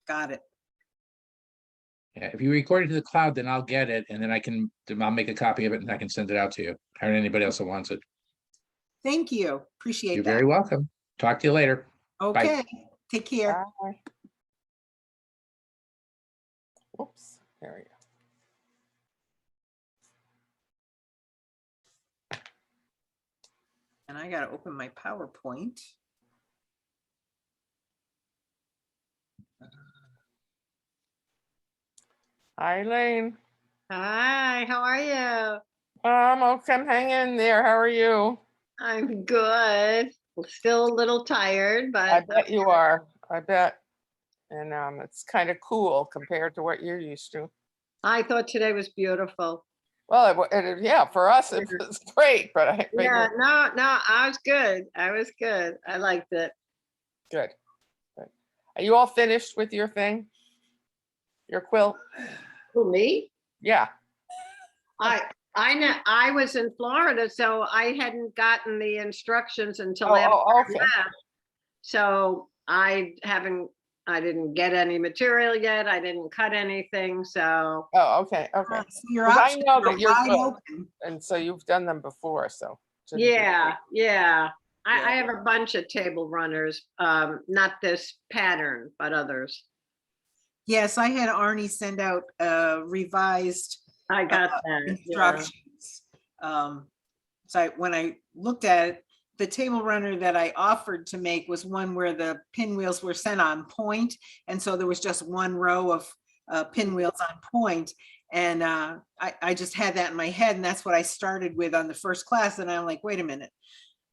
Got it. Yeah, if you record it to the cloud, then I'll get it, and then I'll make a copy of it and I can send it out to you, or anybody else that wants it. Thank you. Appreciate You're that. very welcome. Talk to you later. Okay. Take care. Bye. Whoops, there we go. And I got to open my PowerPoint. Hi, Elaine. Hi, how are you? Okay, I'm hanging in there. How are you? I'm good. Still a little tired, I but bet you are. I bet. And it's kind of cool compared to what you're used to. I thought today was beautiful. Well, yeah, for us it was great, but I figured Yeah, no, I was good. I was good. I liked it. good. Good. Are you all finished with your thing? Your quilt? Who, me? Yeah. I know I was in Florida, so I hadn't gotten the instructions until after Oh, I okay. left. So I didn't get any material yet. I didn't cut anything, so. Oh, okay. Okay. So your 'Cause I options know are that you're wide good, open. and so you've done them before, so. shouldn't be- Yeah. Yeah. I have a bunch of table runners, not this pattern, but others. Yes, I had Arnie send out revised I got that. Yeah. instructions. So when I looked at it, the table runner that I offered to make was one where the pinwheels were set on point. And so there was just one row of pinwheels on point. And I just had that in my head, and that's what I started with on the first class. And I'm like, wait a minute,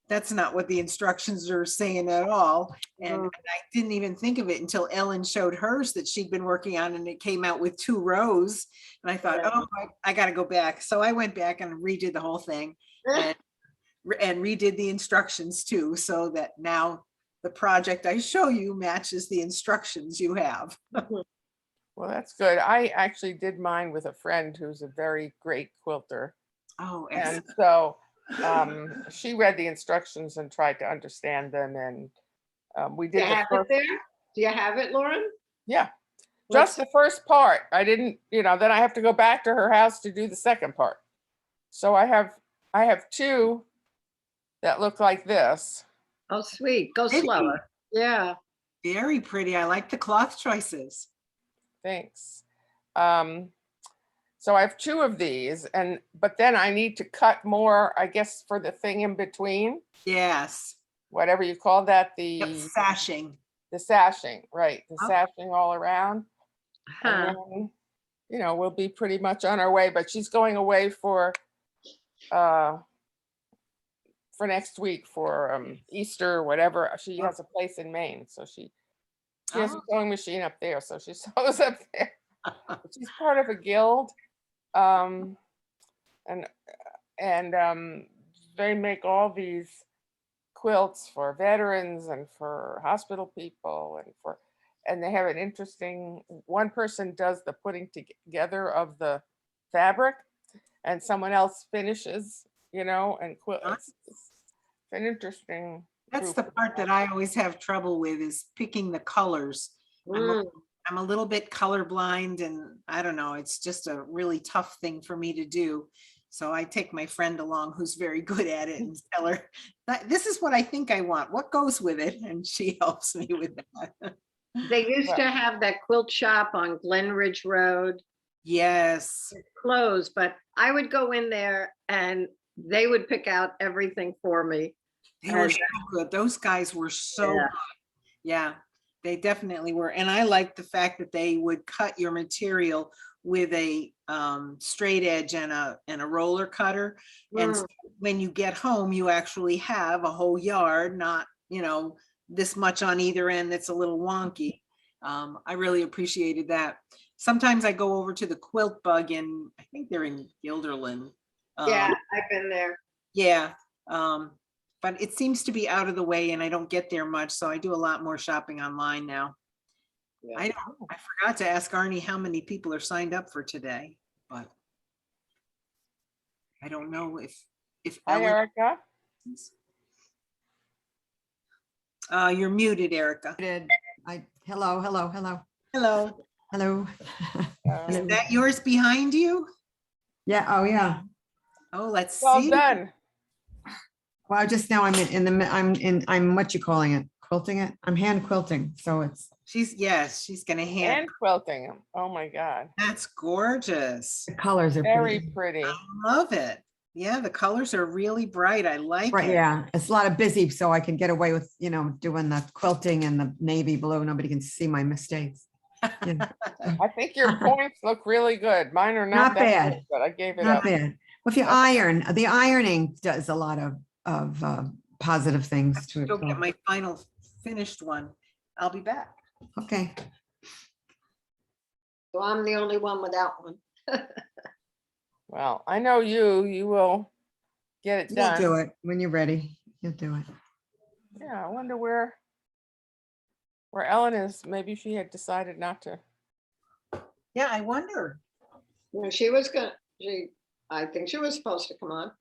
that's not what the instructions are saying at all. And I didn't even think of it until Ellen showed hers that she'd been working on, and it came out with 2 rows. And I thought, Yeah. oh, I got to go back. So I went back and redid the whole thing and redid the instructions too, so that now the project I show you matches the instructions you have. Well, that's good. I actually did mine with a friend who's a very great quilter. Oh, And excellent. so she read the instructions and tried to understand them. And we Do you did the have it first, there? Do you have it, Lauren? yeah, Let's- just the first part. I didn't, then I have to go back to her house to do the second part. So I have 2 that look like this. Oh, sweet. Go Pretty. slower. Yeah. Very pretty. I like the cloth choices. Thanks. So I have 2 of these, but then I need to cut more, I guess, for the thing in between, Yes. whatever you call that, the Yep, sashing. sashing, right? The Oh. sashing all around. Huh. And then, we'll be pretty much on our way, but she's going away for next week for Easter or whatever. She has a place in Maine, so she has a Oh. sewing machine up there, so she sews up there. She's part of a guild, and they make all these quilts for veterans and for hospital people, and they have an interesting, one person does the putting together of the fabric, and someone else finishes, and quilt. It's an interesting. That's group the of part that I always have trouble with, is picking the colors. I'm a little bit colorblind, and I don't know, it's just a really tough thing for me to do. So I take my friend along who's very good at it and tell her, this is what I think I want. What goes with it? And she helps me with that. They used to have that quilt shop on Glen Ridge Road. Yes. It's closed, but I would go in there and they would pick out everything for me. They were so good. Those guys were so good. Yeah, they definitely were. And I like the fact that they would cut your material with a straight edge and a roller cutter. And so when you get home, you actually have a whole yard, not, this much on either end that's a little wonky. I really appreciated that. Sometimes I go over to the Quilt Bug, and I think they're in Guilderland. Yeah, I've been there. Yeah. But it seems to be out of the way, and I don't get there much, so I do a lot more shopping online now. Yeah. I forgot to ask Arnie how many people are signed up for today, but I don't know if Hi, Ellen. Erica. You're muted, Erica. Hello. Hello. Hello. Is Um, that yours behind you? Yeah, oh, yeah. Oh, let's Well see. done. Well, just now I'm what you calling it? Quilting it? I'm hand quilting, so it's, Yes, she's gonna hand. And quilting them. Oh my God. That's gorgeous. the colors are Very pretty. pretty. I love it. Yeah, the colors are really bright. I like Right, it. yeah, it's a lot of busy, so I can get away with, doing the quilting and the navy blue. Nobody can see my mistakes. Yeah, I think your points look really good. Mine are Not not that bad. good, but I gave it not up. bad. Well, if you iron, the ironing does a lot of positive things to it. Go get so- my final finished one. I'll be back. Okay, So I'm the only one without one. Well, I know you will get it you'll do done. it when you're ready. You'll do it. Yeah, I wonder where Ellen is. Maybe she had decided not to. Yeah, I wonder. No, I think she was supposed to come on.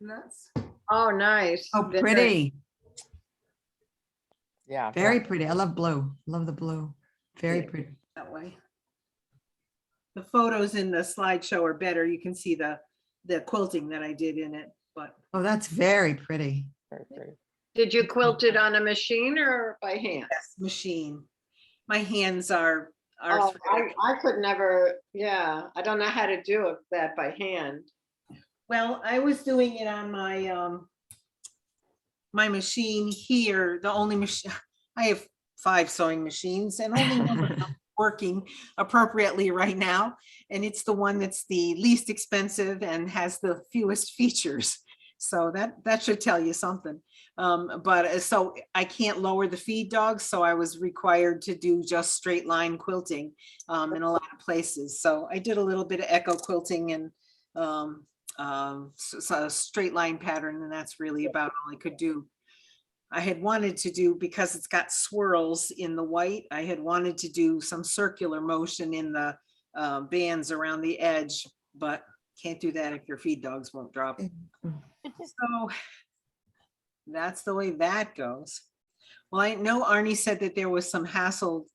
That's Oh, nice. Oh, Very- pretty, Yeah. very pretty. I love blue. Love the blue. Very Yeah. pretty. that way. The photos in the slideshow are better. You can see the quilting that I did in it, but Oh, that's very pretty. Very pretty. Did you quilt it on a machine or by hand? yes, machine. My hands are Oh, arthritic. I could never, yeah, I don't know how to do that by hand. Well, I was doing it on my machine here, the only machine, I have 5 sewing machines and only one of them working appropriately right now. And it's the one that's the least expensive and has the fewest features. So that should tell you something. So I can't lower the feed dogs, so I was required to do just straight line quilting in a lot of places. So I did a little bit of echo quilting and so a straight line pattern, and that's really about all I could do. I had wanted to do, because it's got swirls in the white, I had wanted to do some circular motion in the bands around the edge, but can't do that if your feed dogs won't drop. So that's the way that goes. Well, I know Arnie said that there was some hassle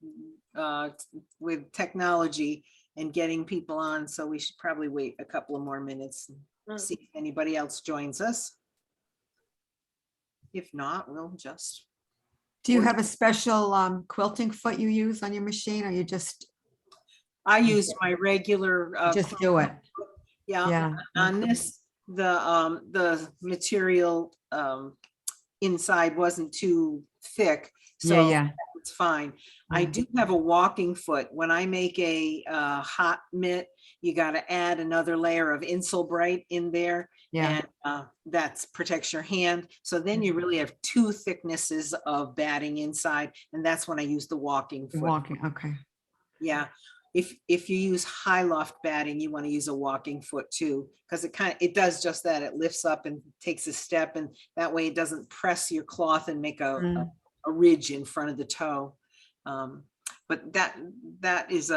with technology and getting people on, so we should probably wait a couple of more minutes and see if anybody else joins us. If not, we'll just, Do you have a special quilting foot you use on your machine, or you just I used my regular. just do it? Yeah, Yeah. on this, the material inside wasn't too thick, so Yeah, it's fine. I do have a walking foot. When I make a hot mitt, you got to add another layer of Insulbright in there, yeah. and that protects your hand. So then you really have 2 thicknesses of batting inside, and that's when I use the walking foot. Walking, okay. Yeah, if you use high loft batting, you want to use a walking foot too, because it does just that. It lifts up and takes a step, and that way it doesn't press your cloth and make a ridge in front of the toe. But that is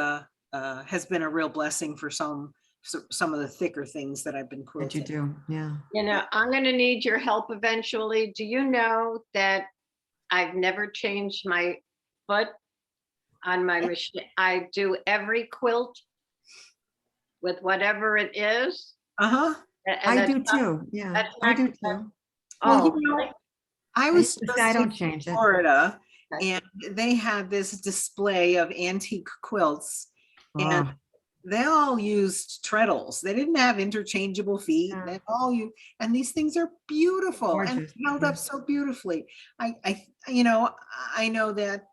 has been a real blessing for some of the thicker things that I've been That you quilting. do, yeah. You know, I'm gonna need your help eventually. Do you know that I've never changed my foot on my machine? I do every quilt with whatever it is. Uh-huh. and I that's do not- too, yeah. that's I not- do too. Well, Oh, you know, really? I I was used to just say I in don't change it. Florida, Okay. and they had this display of antique quilts, and Oh, they all used treadles. They didn't have interchangeable feet. Yeah. They all and these things are beautiful and Gorgeous, held yeah. up so beautifully. I know that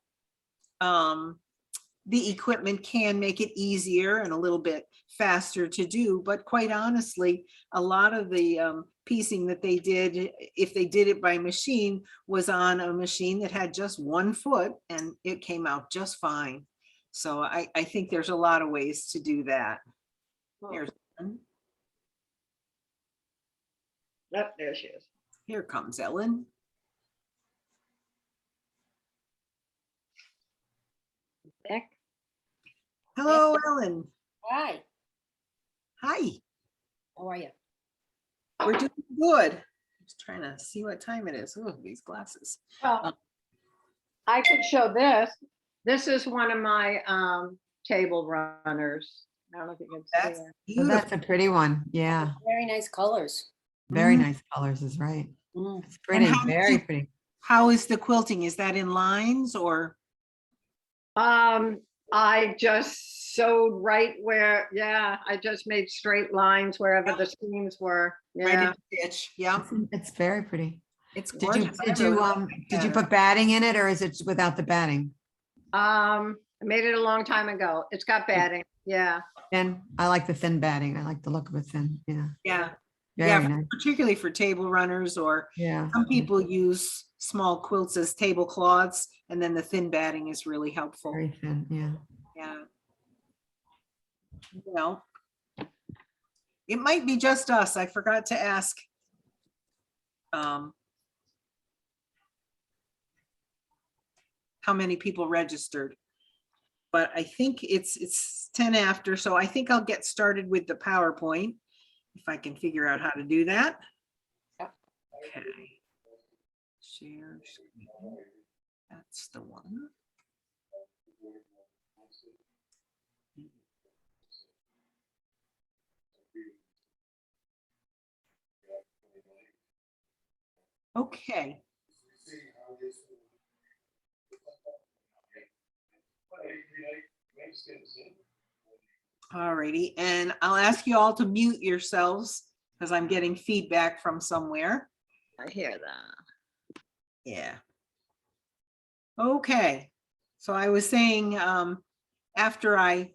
the equipment can make it easier and a little bit faster to do, but quite honestly, a lot of the piecing that they did, if they did it by machine, was on a machine that had just 1 foot, and it came out just fine. So I think there's a lot of ways to do that. Here's one. Yep, there she is. Here comes Ellen. Beck? Hello, Ellen. Hi, Hi, how are you? we're doing good. Just trying to see what time it is. Oh, these glasses. Well, I could show this. This is one of my table runners. I don't know if you can see That's it. So beautiful. that's a pretty one. Yeah, Very nice colors. very Mm. nice colors is right. Mm. It's pretty, how did very you- pretty. How is the quilting? Is that in lines or? I just sewed right where, yeah, I just made straight lines wherever the seams were. Right in Yeah. the stitch? Yeah, It's very pretty. it's Did you, gorgeous. I did really you, like did you pattern. put batting in it or is it without the batting? I made it a long time ago. It's got batting. Yeah. And I like the thin batting. I like the look of it thin. Yeah, Yeah, very yeah, nice. particularly for table runners, or Yeah. some people use small quilts as tablecloths, and then the thin batting is really helpful. Very thin, yeah. Yeah. Well, it might be just us. I forgot to ask. How many people registered? But I think it's 10 after, so I think I'll get started with the PowerPoint if I can figure out how to do that. Yep. Okay. Share screen. That's the one. Okay. All righty, and I'll ask you all to mute yourselves because I'm getting feedback from somewhere. I hear that. Yeah. Okay, so I was saying, after I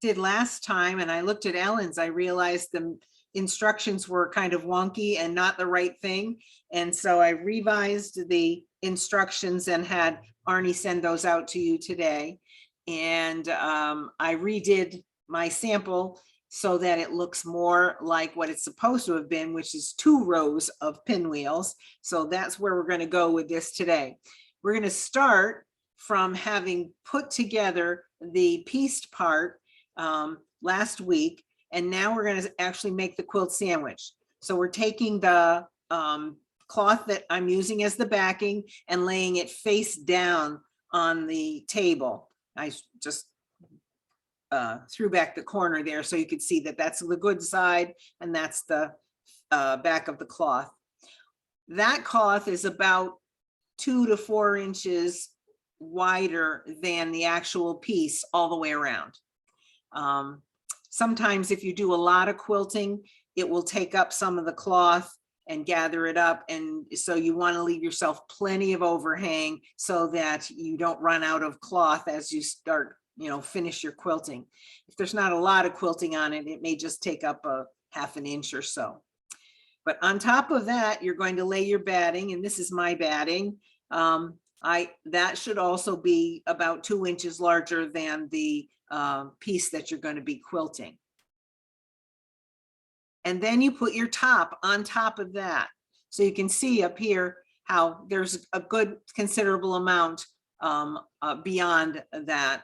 did last time and I looked at Ellen's, I realized the instructions were kind of wonky and not the right thing. And so I revised the instructions and had Arnie send those out to you today. And I redid my sample so that it looks more like what it's supposed to have been, which is 2 rows of pinwheels. So that's where we're going to go with this today. We're going to start from having put together the pieced part last week, and now we're going to actually make the quilt sandwich. So we're taking the cloth that I'm using as the backing and laying it face down on the table. I just threw back the corner there so you could see that that's the good side and that's the back of the cloth. That cloth is about 2 to 4 inches wider than the actual piece all the way around. Sometimes if you do a lot of quilting, it will take up some of the cloth and gather it up. And so you want to leave yourself plenty of overhang so that you don't run out of cloth as you start, finish your quilting. If there's not a lot of quilting on it, it may just take up a ½ an inch or so. But on top of that, you're going to lay your batting, and this is my batting. That should also be about 2 inches larger than the piece that you're going to be quilting. And then you put your top on top of that. So you can see up here how there's a good considerable amount beyond that.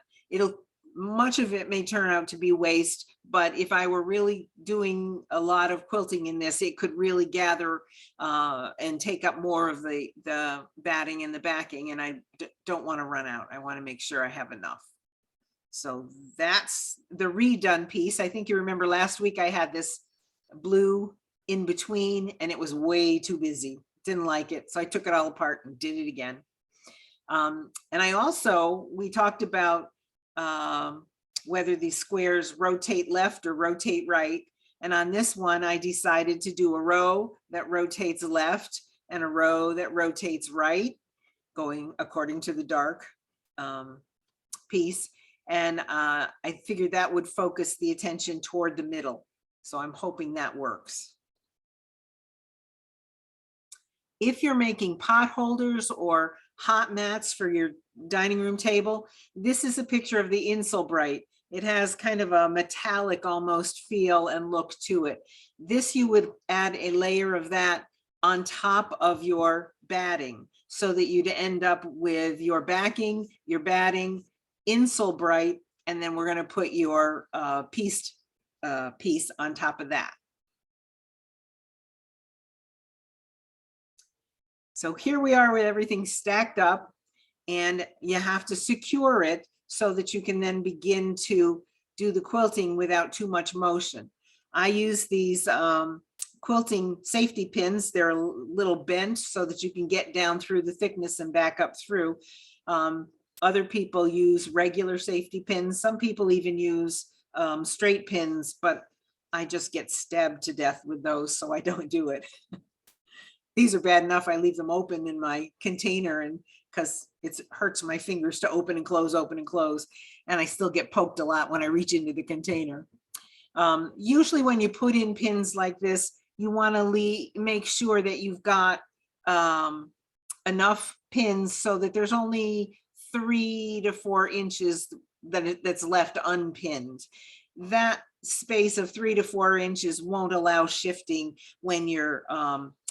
Much of it may turn out to be waste, but if I were really doing a lot of quilting in this, it could really gather and take up more of the batting and the backing, and I don't want to run out. I want to make sure I have enough. So that's the redone piece. I think you remember last week I had this blue in between and it was way too busy. Didn't like it. So I took it all apart and did it again. And we talked about whether these squares rotate left or rotate right. And on this one, I decided to do a row that rotates left and a row that rotates right, going according to the dark piece. And I figured that would focus the attention toward the middle. So I'm hoping that works. If you're making pot holders or hot mats for your dining room table, this is a picture of the Insulbright. It has kind of a metallic almost feel and look to it. This you would add a layer of that on top of your batting so that you'd end up with your backing, your batting, Insulbright, and then we're going to put your piece on top of that. So here we are with everything stacked up. and you have to secure it so that you can then begin to do the quilting without too much motion. I use these quilting safety pins. They're a little bent so that you can get down through the thickness and back up through. Other people use regular safety pins. Some people even use straight pins, but I just get stabbed to death with those, so I don't do it. These are bad enough. I leave them open in my container, and because it hurts my fingers to open and close, and I still get poked a lot when I reach into the container. Usually when you put in pins like this, you want to make sure that you've got enough pins so that there's only 3 to 4 inches that's left unpinned. That space of 3 to 4 inches won't allow shifting when you're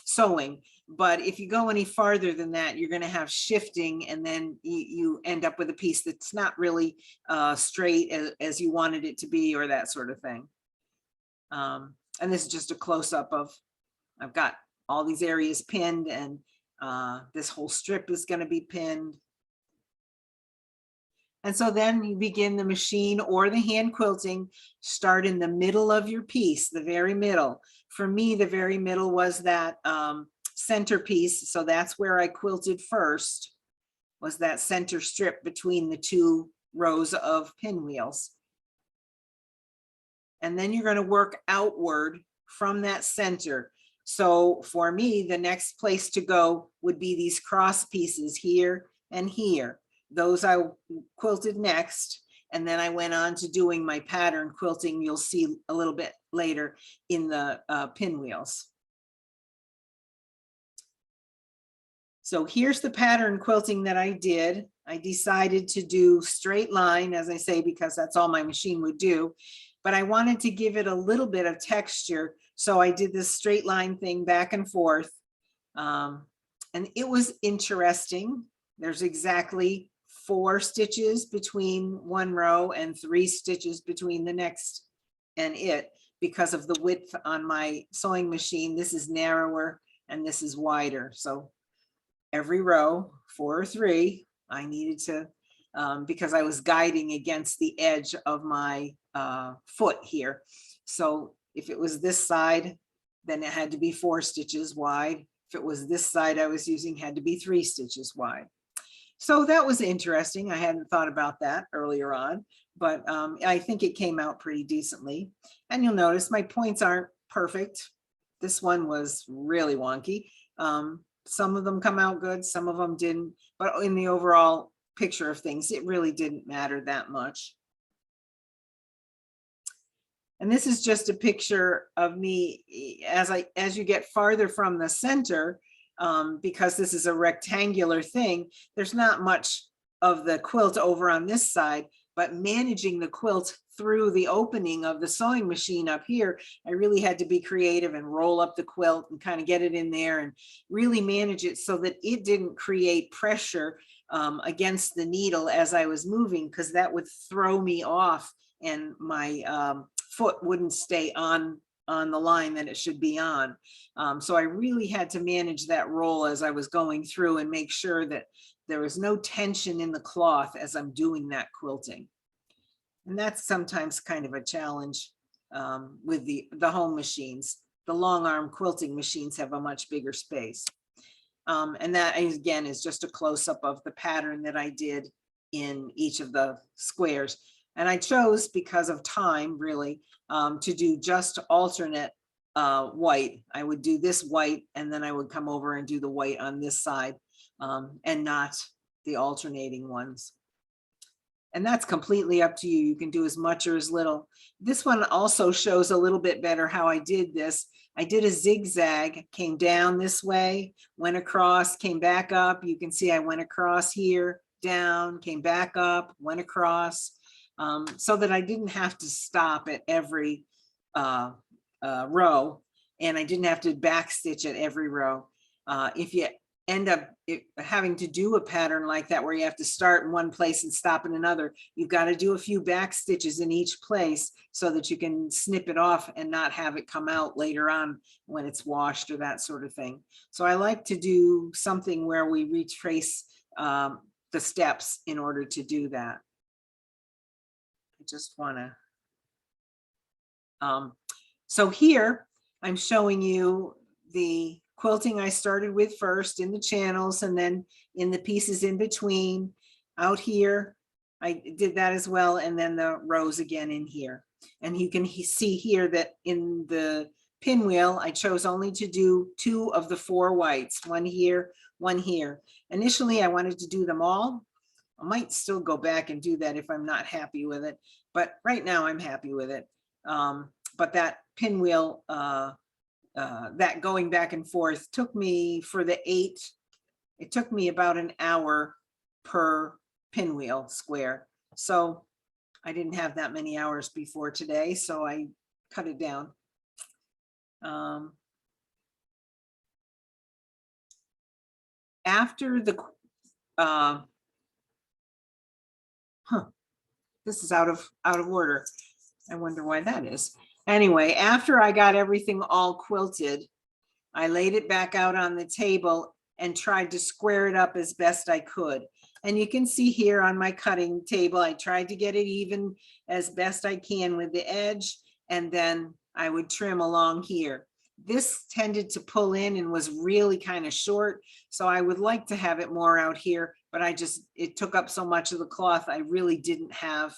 sewing. But if you go any farther than that, you're going to have shifting, and then you end up with a piece that's not really straight as you wanted it to be, or that sort of thing. And this is just a close-up of, I've got all these areas pinned, and this whole strip is going to be pinned. And so then you begin the machine or the hand quilting. Start in the middle of your piece, the very middle. For me, the very middle was that centerpiece. So that's where I quilted first, was that center strip between the 2 rows of pinwheels. And then you're going to work outward from that center. So for me, the next place to go would be these cross pieces here and here. Those I quilted next, and then I went on to doing my pattern quilting. You'll see a little bit later in the pinwheels. So here's the pattern quilting that I did. I decided to do straight line, as I say, because that's all my machine would do. But I wanted to give it a little bit of texture. So I did this straight line thing back and forth. And it was interesting. There's exactly 4 stitches between one row and 3 stitches between the next and it, because of the width on my sewing machine. This is narrower and this is wider. So every row, 4 or 3, I needed to, because I was guiding against the edge of my foot here. So if it was this side, then it had to be 4 stitches wide. If it was this side I was using, had to be 3 stitches wide. So that was interesting. I hadn't thought about that earlier on, but I think it came out pretty decently. And you'll notice my points aren't perfect. This one was really wonky. Some of them come out good, some of them didn't, but in the overall picture of things, it really didn't matter that much. And this is just a picture of me as you get farther from the center, because this is a rectangular thing, there's not much of the quilt over on this side, but managing the quilt through the opening of the sewing machine up here, I really had to be creative and roll up the quilt and kind of get it in there and really manage it so that it didn't create pressure against the needle as I was moving, because that would throw me off and my foot wouldn't stay on the line that it should be on. So I really had to manage that roll as I was going through and make sure that there was no tension in the cloth as I'm doing that quilting. And that's sometimes kind of a challenge with the home machines. The long arm quilting machines have a much bigger space. And that again is just a close-up of the pattern that I did in each of the squares. And I chose, because of time really, to do just alternate white. I would do this white and then I would come over and do the white on this side, and not the alternating ones. And that's completely up to you. You can do as much or as little. This one also shows a little bit better how I did this. I did a zigzag, came down this way, went across, came back up. You can see I went across here, down, came back up, went across, so that I didn't have to stop at every row, and I didn't have to backstitch at every row. If you end up having to do a pattern like that, where you have to start in one place and stop in another, you've got to do a few back stitches in each place so that you can snip it off and not have it come out later on when it's washed or that sort of thing. So I like to do something where we retrace the the steps in order to do that. I just want to, so here I'm showing you the quilting I started with first in the channels, and then in the pieces in between. Out here, I did that as well, and then the rows again in here. And you can see here that in the pinwheel, I chose only to do 2 of the 4 whites, one here, one here. Initially, I wanted to do them all. I might still go back and do that if I'm not happy with it, but right now I'm happy with it. But that pinwheel, that going back and forth took me for the 8, it took me about an hour per pinwheel square. So I didn't have that many hours before today, so I cut it down. After the, this is out of order. I wonder why that is. Anyway, after I got everything all quilted, I laid it back out on the table and tried to square it up as best I could. And you can see here on my cutting table, I tried to get it even as best I can with the edge, and then I would trim along here. This tended to pull in and was really kind of short, so I would like to have it more out here, but it took up so much of the cloth, I really didn't have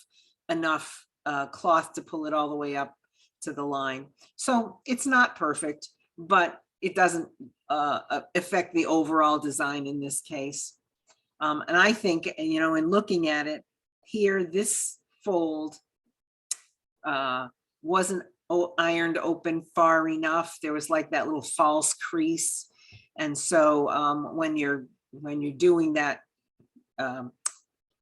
enough cloth to pull it all the way up to the line. So it's not perfect, but it doesn't affect the overall design in this case. And I think, you know, in looking at it here, this fold wasn't ironed open far enough. There was like that little false crease. And so when you're doing that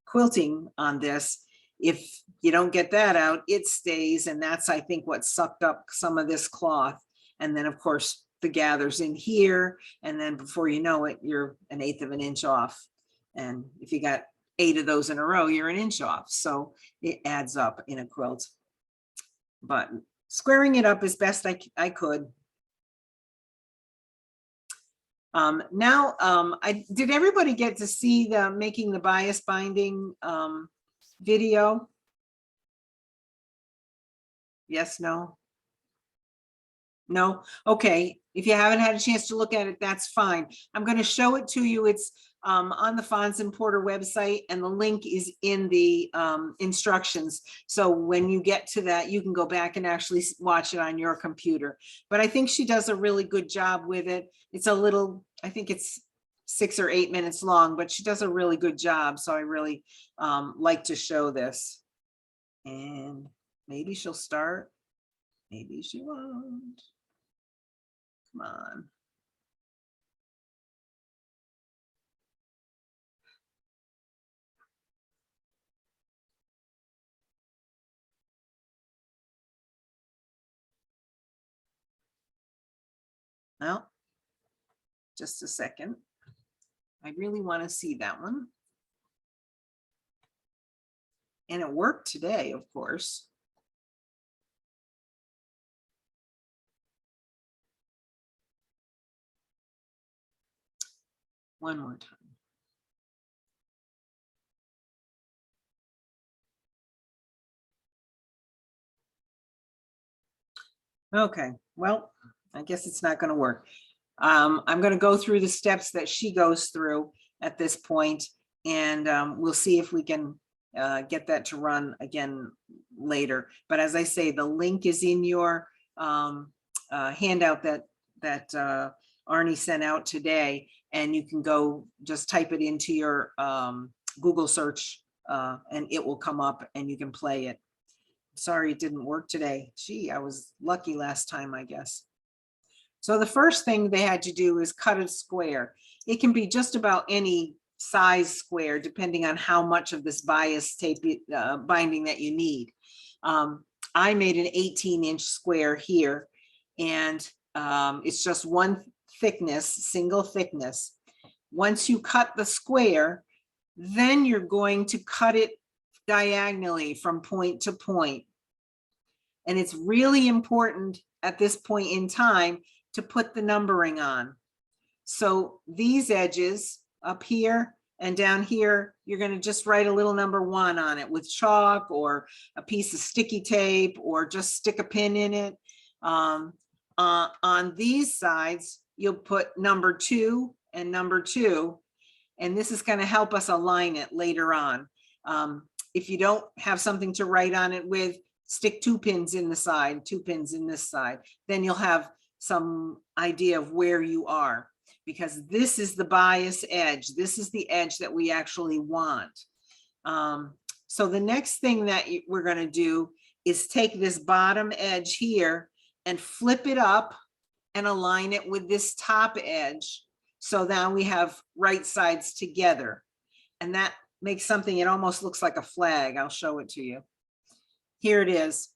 quilting on this, if you don't get that out, it stays. And that's, I think, what sucked up some of this cloth. And then of course the gathers in here. And then before you know it, you're 1/8 of an inch off. And if you got 8 of those in a row, you're 1 inch off. So it adds up in a quilt. But squaring it up as best I could. Now, did everybody get to see the making the bias binding video? Yes, no? No? Okay. If you haven't had a chance to look at it, that's fine. I'm going to show it to you. It's on the Fonz and Porter website, and the link is in the instructions. So when you get to that, you can go back and actually watch it on your computer. But I think she does a really good job with it. It's a little, I think it's 6 or 8 minutes long, but she does a really good job. So I really like to show this. And maybe she'll start. Maybe she won't. Come on. Well, just a second. I really want to see that one. And it worked today, of course. One more time. Okay, well, I guess it's not going to work. I'm going to go through the steps that she goes through at this point, and we'll see if we can get that to run again later. But as I say, the link is in your handout that Arnie sent out today, and you can go just type it into your Google search and it will come up and you can play it. Sorry it didn't work today. Gee, I was lucky last time, I guess. So the first thing they had to do is cut a square. It can be just about any size square, depending on how much of this bias tape binding that you need. I made an 18-inch square here, and it's just one thickness, single thickness. Once you cut the square, then you're going to cut it diagonally from point to point. And it's really important at this point in time to put the numbering on. So these edges up here And down here, you're going to just write a little number 1 on it with chalk or a piece of sticky tape, or just stick a pin in it. On these sides, you'll put number 2 and number 2, and this is going to help us align it later on. If you don't have something to write on it with, stick 2 pins in the side, 2 pins in this side, then you'll have some idea of where you are, because this is the bias edge. This is the edge that we actually want. So the next thing that we're going to do is take this bottom edge here and flip it up and align it with this top edge. So now we have right sides together, and that makes something, it almost looks like a flag. I'll show it to you. Here it is.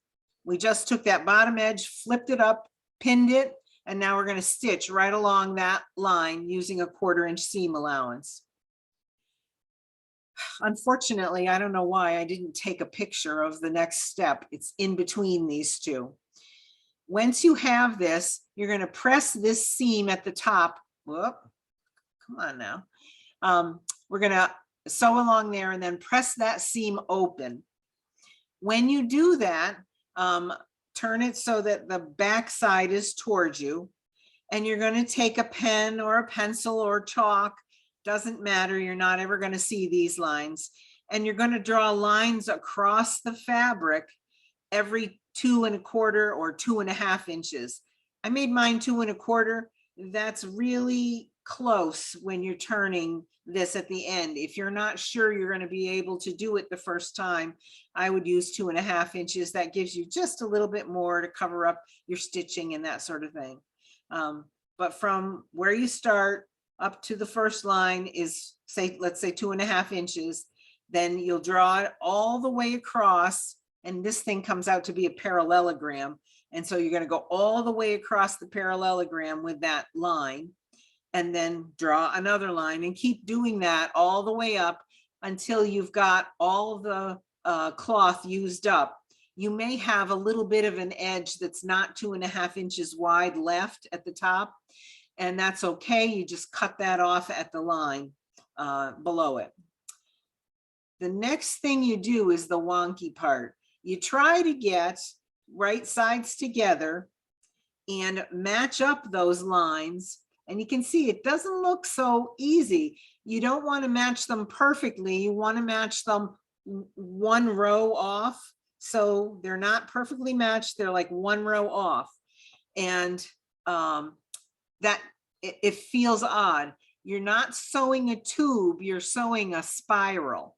We just took that bottom edge, flipped it up, pinned it, and now we're going to stitch right along that line using a 1/4 inch seam allowance. Unfortunately, I don't know why I didn't take a picture of the next step. It's in between these two. Once you have this, you're going to press this seam at the top. Whoop, come on now. We're going to sew along there and then press that seam open. When you do that, turn it so that the back side is towards you, and you're going to take a pen or a pencil or chalk, doesn't matter, you're not ever going to see these lines, and you're going to draw lines across the fabric every 2 1/4 or 2 1/2 inches. I made mine 2 1/4. That's really close when you're turning this at the end. If you're not sure you're going to be able to do it the first time, I would use 2 1/2 inches. That gives you just a little bit more to cover up your stitching and that sort of thing. But from where you start up to the first line is, say, let's say 2 1/2 inches, then you'll draw it all the way across, and this thing comes out to be a parallelogram. And so you're going to go all the way across the parallelogram with that line, and then draw another line and keep doing that all the way up until you've got all the cloth used up. You may have a little bit of an edge that's not 2 1/2 inches wide left at the top, and that's okay. You just cut that off at the line below it. The next thing you do is the wonky part. You try to get right sides together and match up those lines. And you can see it doesn't look so easy. You don't want to match them perfectly. You want to match them 1 row off. So they're not perfectly matched. They're like 1 row off. And that it feels odd. You're not sewing a tube, you're sewing a spiral.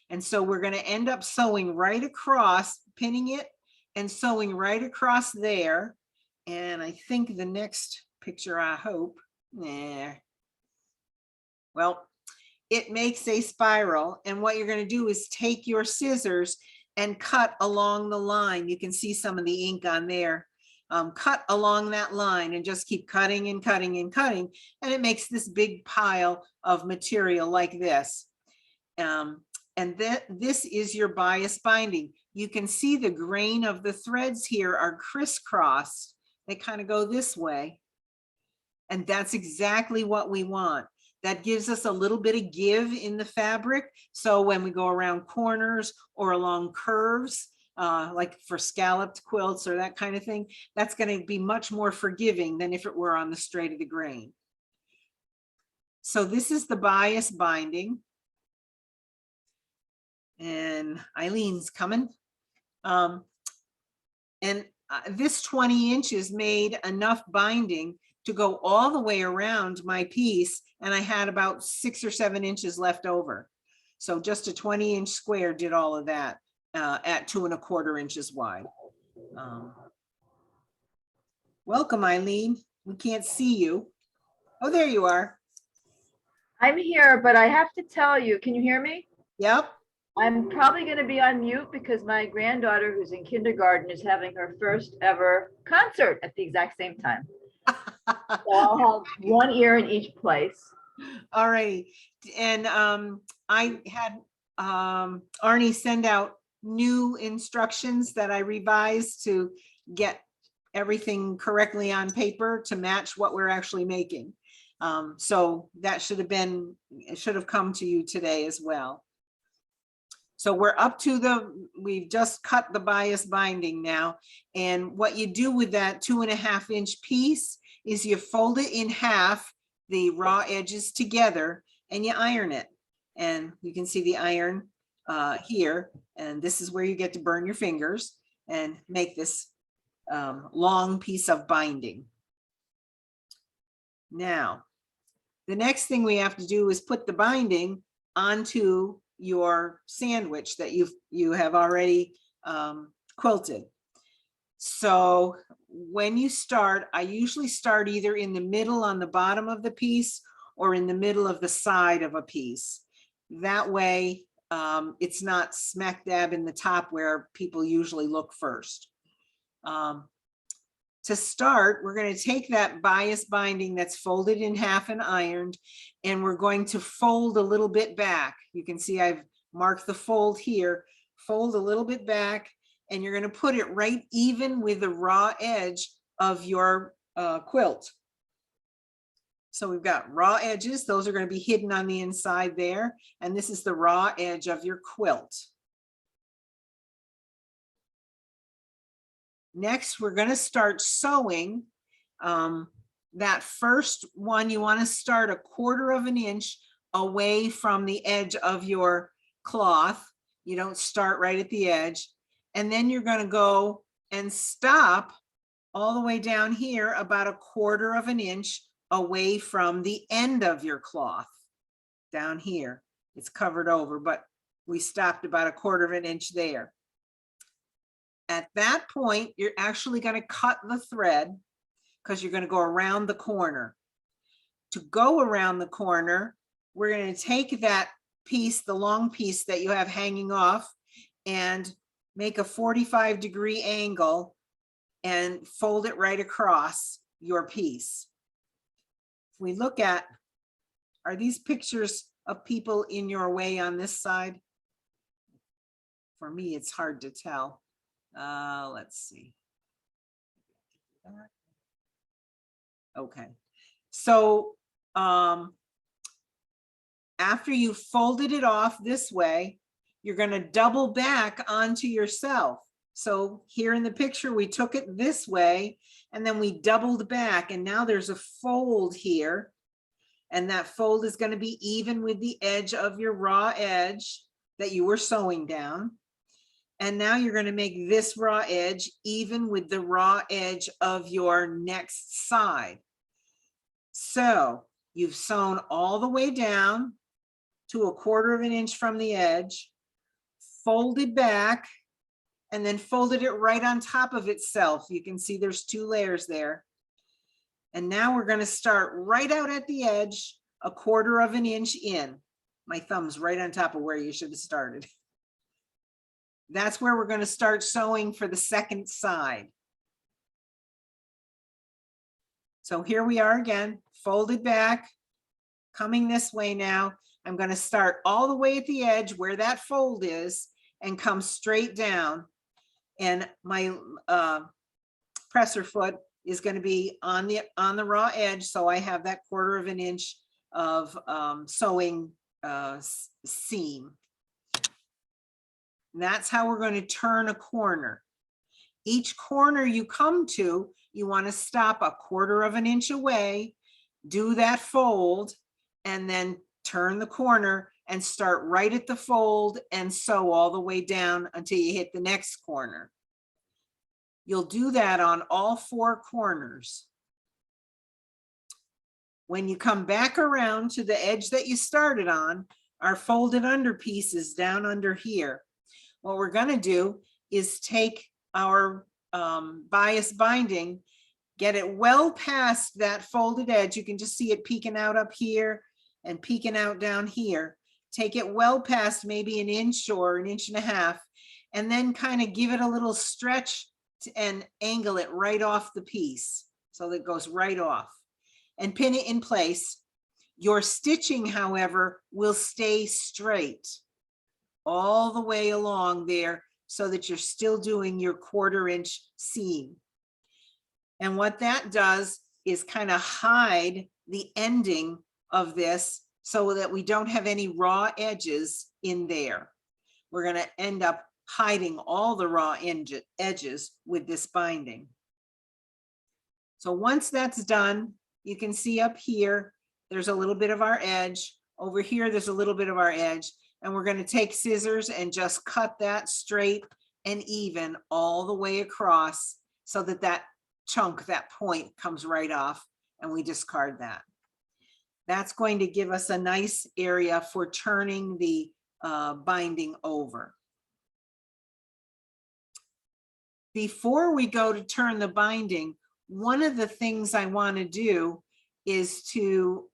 And so we're going to end up sewing right across, pinning it and sewing right across there. And I think the next picture, I hope, well, it makes a spiral. And what you're going to do is take your scissors and cut along the line. You can see some of the ink on there. Cut along that line and just keep cutting and cutting and cutting. And it makes this big pile of material like this. And this is your bias binding. You can see the grain of the threads here are crisscrossed. They kind of go this way. And that's exactly what we want. That gives us a little bit of give in the fabric. So when we go around corners or along curves, like for scalloped quilts or that kind of thing, that's going to be much more forgiving than if it were on the straight of the grain. So this is the bias binding. And Eileen's coming. This 20 inches made enough binding to go all the way around my piece, and I had about 6 or 7 inches left over. So just a 20-inch square did all of that at 2 1/4 inches wide. Welcome, Eileen. We can't see you. Oh, there you are. I'm here, but I have to tell you, can you hear me? Yep. I'm probably going to be on mute because my granddaughter, who's in kindergarten, is having her first ever concert at the exact same time. So I'll have one ear in each place. All right. And I had Arnie send out new instructions that I revised to get everything correctly on paper to match what we're actually making. So that should have been, it should have come to you today as well. So we're up to we've just cut the bias binding now. And what you do with that 2.5 inch piece is you fold it in half, the raw edges together, and you iron it. And you can see the iron here, and this is where you get to burn your fingers and make this long piece of binding. Now, the next thing we have to do is put the binding onto your sandwich that you have already quilted. So when you start, I usually start either in the middle on the bottom of the piece or in the middle of the side of a piece. That way, it's not smack dab in the top where people usually look first. To start, we're going to take that bias binding that's folded in half and ironed, and we're going to fold a little bit back. You can see I've marked the fold here. Fold a little bit back, and you're going to put it right even with the raw edge of your quilt. So we've got raw edges. Those are going to be hidden on the inside there. And this is the raw edge of your quilt. Next, we're going to start sewing. That first one, you want to start 1/4 inch away from the edge of your cloth. You don't start right at the edge. And then you're going to go and stop all the way down here about 1/4 inch away from the end of your cloth. Down here, it's covered over, but we stopped about 1/4 inch there. At that point, you're actually going to cut the thread because you're going to go around the corner. To go around the corner, we're going to take that piece, the long piece that you have hanging off, and make a 45-degree angle and fold it right across your piece. If we look at, are these pictures of people in your way on this side? For me, it's hard to tell. Let's see. Okay, so after you folded it off this way, you're going to double back onto yourself. So here in the picture, we took it this way and then we doubled back, and now there's a fold here, and that fold is going to be even with the edge of your raw edge that you were sewing down. And now you're going to make this raw edge even with the raw edge of your next side. So you've sewn all the way down to 1/4 inch from the edge, folded back, and then folded it right on top of itself. You can see there's 2 layers there. And now we're going to start right out at the edge, 1/4 inch in. My thumb's right on top of where you should have started. That's where we're going to start sewing for the second side. So here we are again, folded back, coming this way now. I'm going to start all the way at the edge where that fold is and come straight down. And my presser foot is going to be on the raw edge. So I have that 1/4 inch of sewing seam. And that's how we're going to turn a corner. Each corner you come to, you want to stop 1/4 inch away, do that fold, and then turn the corner and start right at the fold and sew all the way down until you hit the next corner. You'll do that on all 4 corners. When you come back around to the edge that you started on, our folded under piece is down under here. What we're going to do is take our bias binding, get it well past that folded edge. You can just see it peeking out up here and peeking out down here. Take it well past maybe 1 inch or 1.5 inches, and then kind of give it a little stretch and angle it right off the piece so that it goes right off, and pin it in place. Your stitching, however, will stay straight all the way along there so that you're still doing your 1/4 inch seam. And what that does is kind of hide the ending of this so that we don't have any raw edges in there. We're going to end up hiding all the raw edges with this binding. So once that's done, you can see up here, there's a little bit of our edge. Over here, there's a little bit of our edge. And we're going to take scissors and just cut that straight and even all the way across so that that chunk, that point comes right off, and we discard that. That's going to give us a nice area for turning the binding over. Before we go to turn the binding, one of the things I want to do is to,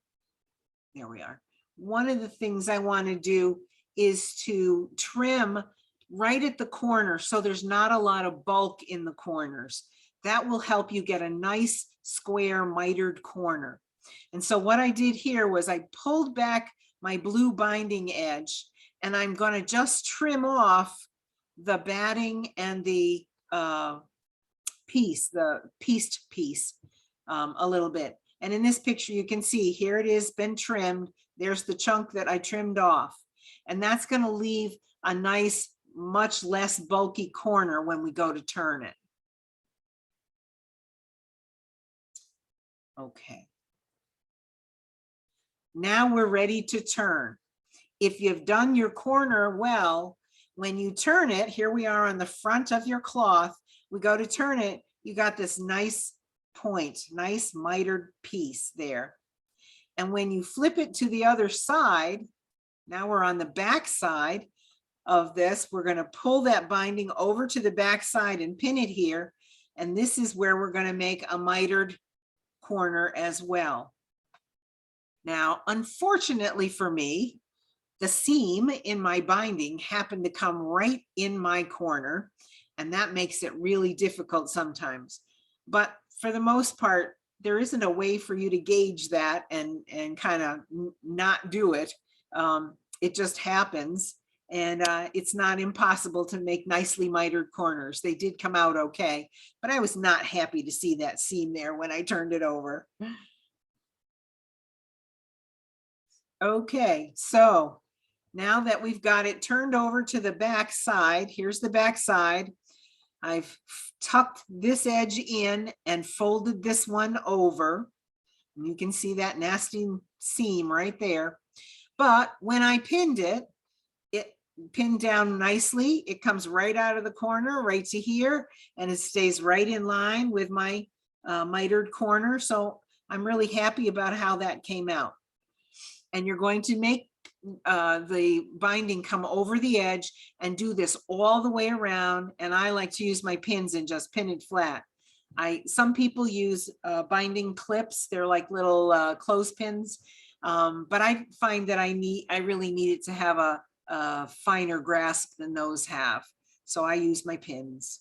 there we are. One of the things I want to do is to trim right at the corner so there's not a lot of bulk in the corners. That will help you get a nice square mitered corner. And so what I did here was I pulled back my blue binding edge, and I'm going to just trim off the batting and the piece, the pieced piece a little bit. And in this picture, you can see here it is been trimmed. There's the chunk that I trimmed off. And that's going to leave a nice, much less bulky corner when we go to turn it. Okay. Now we're ready to turn. If you've done your corner well, when you turn it, here we are on the front of your cloth, we go to turn it, you got this nice point, nice mitered piece there. And when you flip it to the other side, now we're on the back side of this, we're going to pull that binding over to the back side and pin it here. And this is where we're going to make a mitered corner as well. Now, unfortunately for me, the seam in my binding happened to come right in my corner, and that makes it really difficult sometimes. But for the most part, there isn't a way for you to gauge that and kind of not do it. It just happens, and it's not impossible to make nicely mitered corners. They did come out okay, but I was not happy to see that seam there when I turned it over. Okay, so now that we've got it turned over to the back side, here's the back side. I've tucked this edge in and folded this one over. And you can see that nasty seam right there. But when I pinned it, it pinned down nicely. It comes right out of the corner, right to here, and it stays right in line with my mitered corner. So I'm really happy about how that came out. And you're going to make the binding come over the edge and do this all the way around. And I like to use my pins and just pin it flat. Some people use binding clips. They're like little clothespins. But I find that I really need it to have a finer grasp than those have. So I use my pins.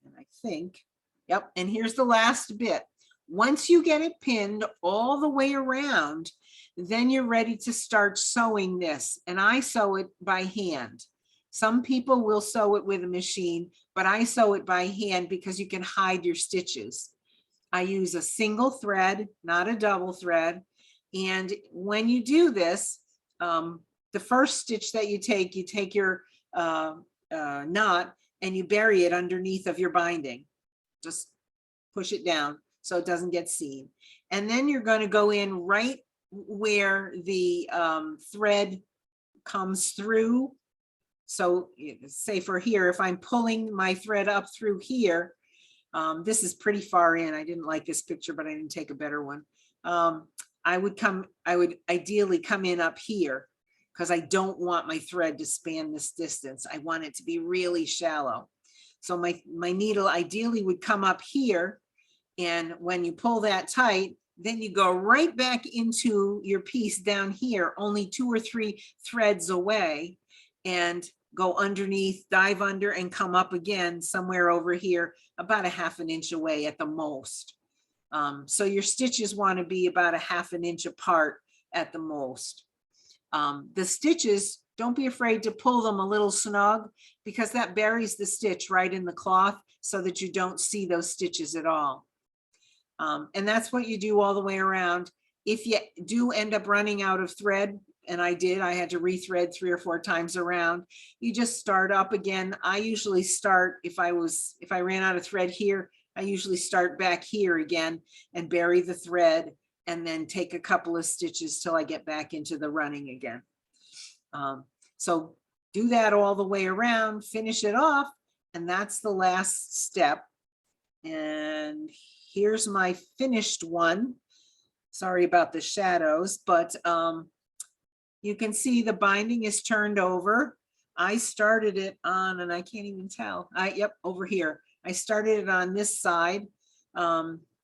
And I think, yep. And here's the last bit. Once you get it pinned all the way around, then you're ready to start sewing this. And I sew it by hand. Some people will sew it with a machine, but I sew it by hand because you can hide your stitches. I use a single thread, not a double thread. And when you do this, the first stitch that you take your knot and you bury it underneath of your binding. Just push it down so it doesn't get seen. And then you're going to go in right where the thread comes through. So say for here, if I'm pulling my thread up through here, this is pretty far in. I didn't like this picture, but I didn't take a better one. I would ideally come in up here because I don't want my thread to span this distance. I want it to be really shallow. So my needle ideally would come up here. And when you pull that tight, then you go right back into your piece down here, only 2 or 3 threads away, and go underneath, dive under, and come up again somewhere over here, about a ½ inch away at the most. So your stitches want to be about a ½ inch apart at the most. The stitches, don't be afraid to pull them a little snug because that buries the stitch right in the cloth so that you don't see those stitches at all. And that's what you do all the way around. If you do end up running out of thread, and I did, I had to rethread 3 or 4 times around, you just start up again. I usually start, if I ran out of thread here, I usually start back here again and bury the thread and then take a couple of stitches till I get back into the running again. So do that all the way around, finish it off, and that's the last step. And here's my finished one. Sorry about the shadows, but you can see the binding is turned over. I started it on, and I can't even tell. Yep, over here. I started it on this side.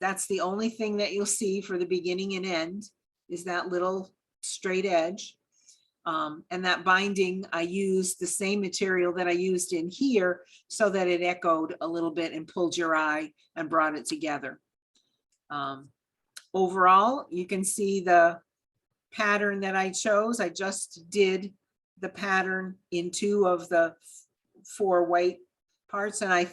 That's the only thing that you'll see for the beginning and end is that little straight edge. And that binding, I used the same material that I used in here so that it echoed a little bit and pulled your eye and brought it together. Overall, you can see the pattern that I chose. I just did the pattern in 2 of the 4 white parts, and I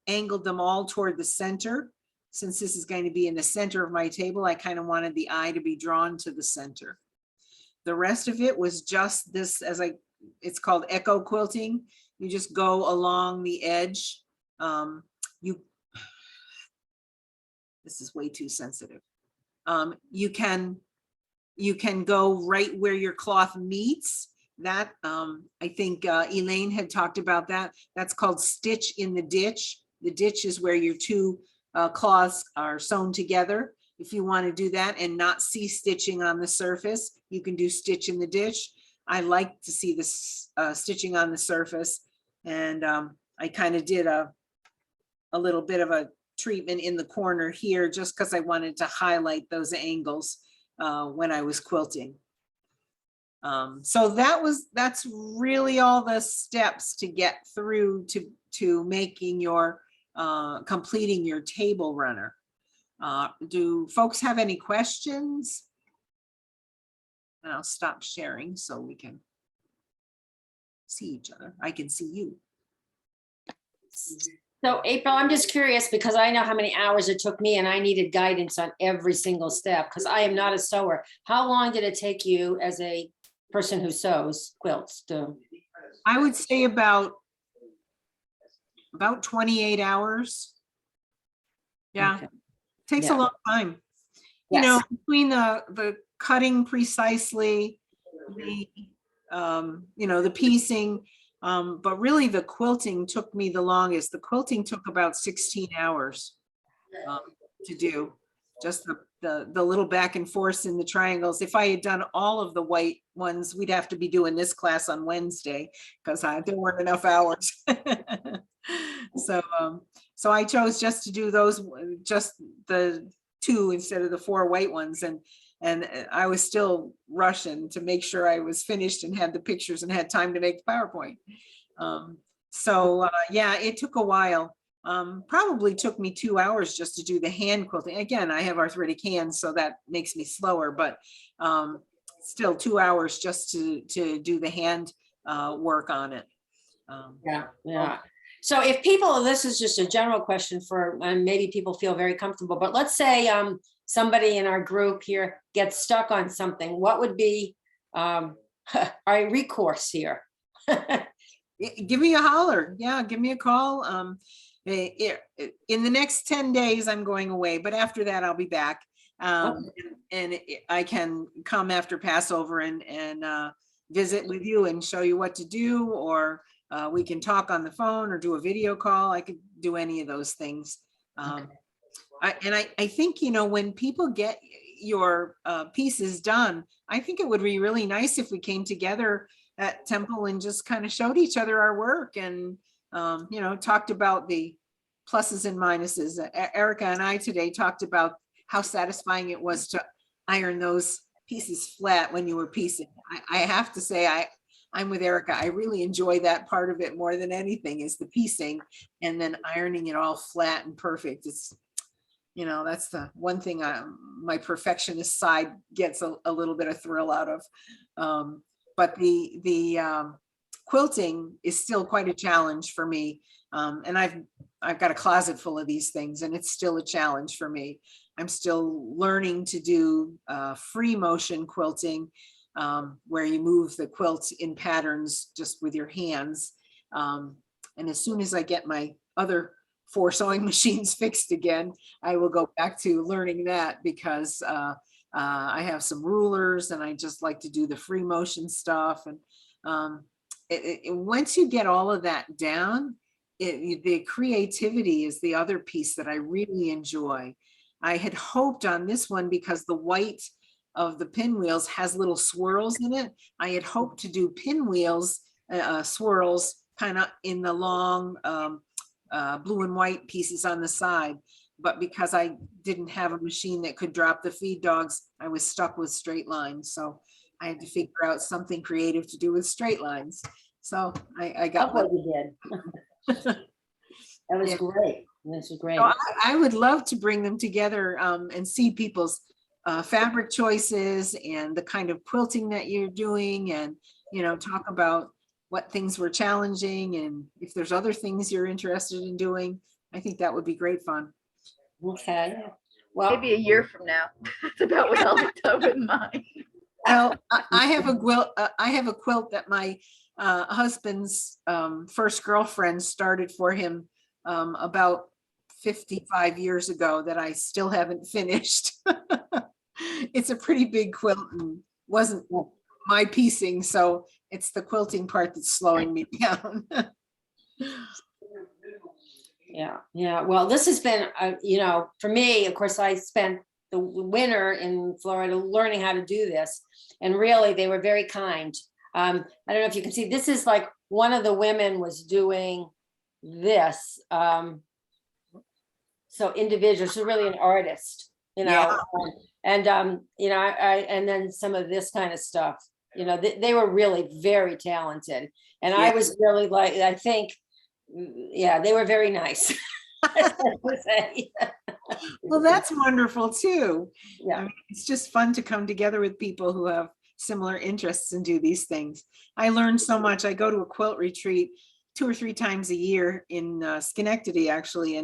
angled them all toward the center. Since this is going to be in the center of my table, I kind of wanted the eye to be drawn to the center. The rest of it was just this, it's called echo quilting. You just go along the edge. This is way too sensitive. You can go right where your cloth meets. That I think Elaine had talked about that. That's called stitch in the ditch. The ditch is where your 2 cloths are sewn together. If you want to do that and not see stitching on the surface, you can do stitch in the ditch. I like to see this stitching on the surface, and I kind of did a little bit of a treatment in the corner here just because I wanted to highlight those angles when I was quilting. So that's really all the steps to get through to making your completing your table runner. Do folks have any questions? And I'll stop sharing so we can see each other. I can see you. So April, I'm just curious because I know how many hours it took me and I needed guidance on every single step because I am not a sewer. How long did it take you as a person who sews quilts to? I would say about 28 hours. Yeah, Okay. takes a Yeah. long time. You know, Yes. between the cutting precisely, the the piecing, but really the quilting took me the longest. The quilting took about 16 hours to do. Just the little back and forth in the triangles. If I had done all of the white ones, we'd have to be doing this class on Wednesday because there weren't enough hours. So I chose just to do those, just the 2 instead of the 4 white ones, and I was still rushing to make sure I was finished and had the pictures and had time to make the PowerPoint. Yeah, it took a while. Probably took me 2 hours just to do the hand quilting. Again, I have arthritic hands, so that makes me slower, but still 2 hours just to do the hand work on it. Yeah. So if people, this is just a general question for, and maybe people feel very comfortable, but let's say somebody in our group here gets stuck on something, what would be our recourse here? Give me a holler. Yeah, give me a call. In the next 10 days, I'm going away, but after that, I'll be back. And I can come after Passover and visit with you and show you what to do, or we can talk on the phone or do a video call. I could do any of those things. I think, when people get your pieces done, I think it would be really nice if we came together at Temple and just kind of showed each other our work and, talked about the pluses and minuses. Erica and I today talked about how satisfying it was to iron those pieces flat when you were piecing. I have to say, I'm with Erica. I really enjoy that part of it more than anything, is the piecing and then ironing it all flat and perfect. It's, that's the one thing my perfectionist side gets a little bit of thrill out of. But the quilting is still quite a challenge for me. And I've got a closet full of these things, and it's still a challenge for me. I'm still learning to do free motion quilting, where you move the quilt in patterns just with your hands. And as soon as I get my other 4 sewing machines fixed again, I will go back to learning that, because I have some rulers and I just like to do the free motion stuff. And once you get all of that down, the creativity is the other piece that I really enjoy. I had hoped on this one, because the white of the pinwheels has little swirls in it, I had hoped to do pinwheels, swirls kind of in the long blue and white pieces on the side. But because I didn't have a machine that could drop the feed dogs, I was stuck with straight lines. So I had to figure out something creative to do with straight lines. So I got Love what you did. That was Yeah. great. This was great. So I would love to bring them together and see people's fabric choices and the kind of quilting that you're doing, and, you know, talk about what things were challenging, and if there's other things you're interested in doing. I think that would be great fun. Okay. Well, Maybe a year from now. That's about what I'll be done with mine. Well, I have a quilt. I have a quilt that my husband's first girlfriend started for him about 55 years ago that I still haven't finished. It's a pretty big quilt and wasn't my piecing, so it's the quilting part that's slowing me down. yeah. Well, this has been, you know, for me, of course, I spent the winter in Florida learning how to do this, and really they were very kind. I don't know if you can see, this is like one of the women was doing this. So individual, she's really an artist, you know, Yeah. you know, and then some of this kind of stuff, you know, they were really very talented. And I Yeah. was really like, I think, yeah, they were very nice. I would say. Well, that's wonderful too. Yeah. I mean, it's just fun to come together with people who have similar interests and do these things. I learned so much. I go to a quilt retreat 2 or 3 times a year in Schenectady, actually,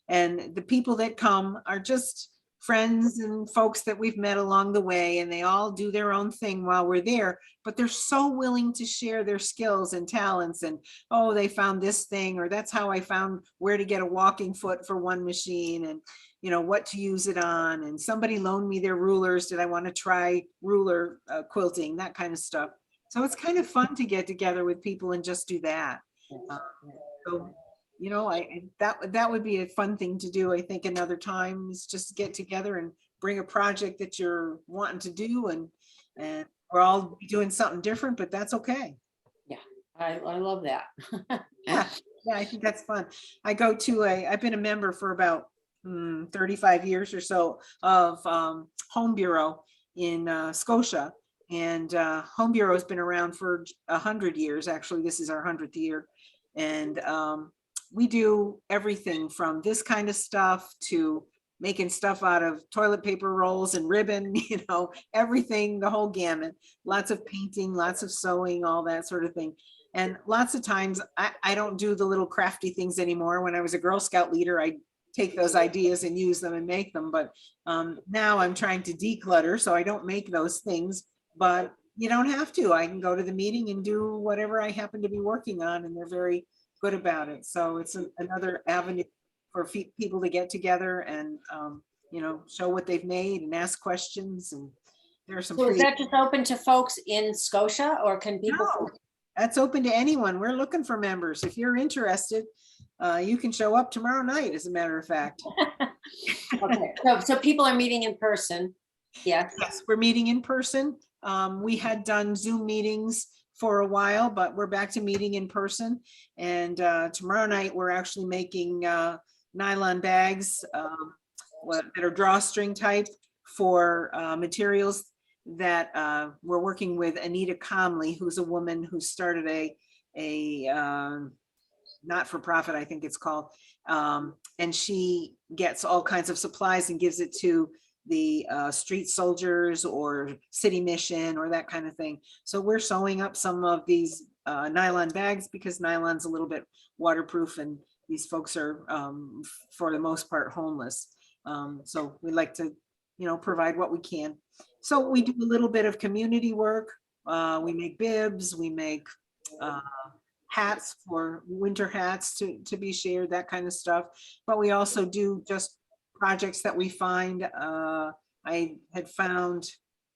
and the people that come are just friends and folks that we've met along the way, and they all do their own thing while we're there, but they're so willing to share their skills and talents, and oh, they found this thing, or that's how I found where to get a walking foot for one machine, and you know what to use it on, and somebody loaned me their rulers, did I want to try ruler quilting, that kind of stuff. So it's kind of fun to get together with people and just do that. So, you know, that would be a fun thing to do. I think another time is just get together and bring a project that you're wanting to do, and we're all doing something different, but that's okay. I love that. Yeah, I think that's fun. I've been a member for about 35 years or so of Home Bureau in Scotia, and Home Bureau has been around for 100 years. Actually, this is our 100th year, and we do everything from this kind of stuff to making stuff out of toilet paper rolls and ribbon, you know, everything, the whole gamut. Lots of painting, lots of sewing, all that sort of thing. And lots of times I don't do the little crafty things anymore. When I was a Girl Scout leader, I take those ideas and use them and make them. But now I'm trying to declutter, so I don't make those things, but you don't have to. I can go to the meeting and do whatever I happen to be working on, and they're very good about it. So it's another avenue for people to get together and, you know, show what they've made and ask questions. And there are some So is pretty, that just open to folks in Scotia, or can people? No. That's open to anyone. We're looking for members. If you're interested, you can show up tomorrow night, as a matter of fact. Okay, so people are meeting in person. Yes. Yes, we're meeting in person. We had done Zoom meetings for a while, but we're back to meeting in person. And tomorrow night, we're actually making nylon bags that are drawstring type for materials that we're working with Anita Conley, who's a woman who started a not-for-profit, I think it's called. And she gets all kinds of supplies and gives it to the street soldiers or city mission or that kind of thing. So we're sewing up some of these nylon bags because nylon's a little bit waterproof and these folks are, for the most part, homeless. So we like to, provide what we can. So we do a little bit of community work. We make bibs, we make hats for winter hats to be shared, that kind of stuff. But we also do just projects that we find. I had found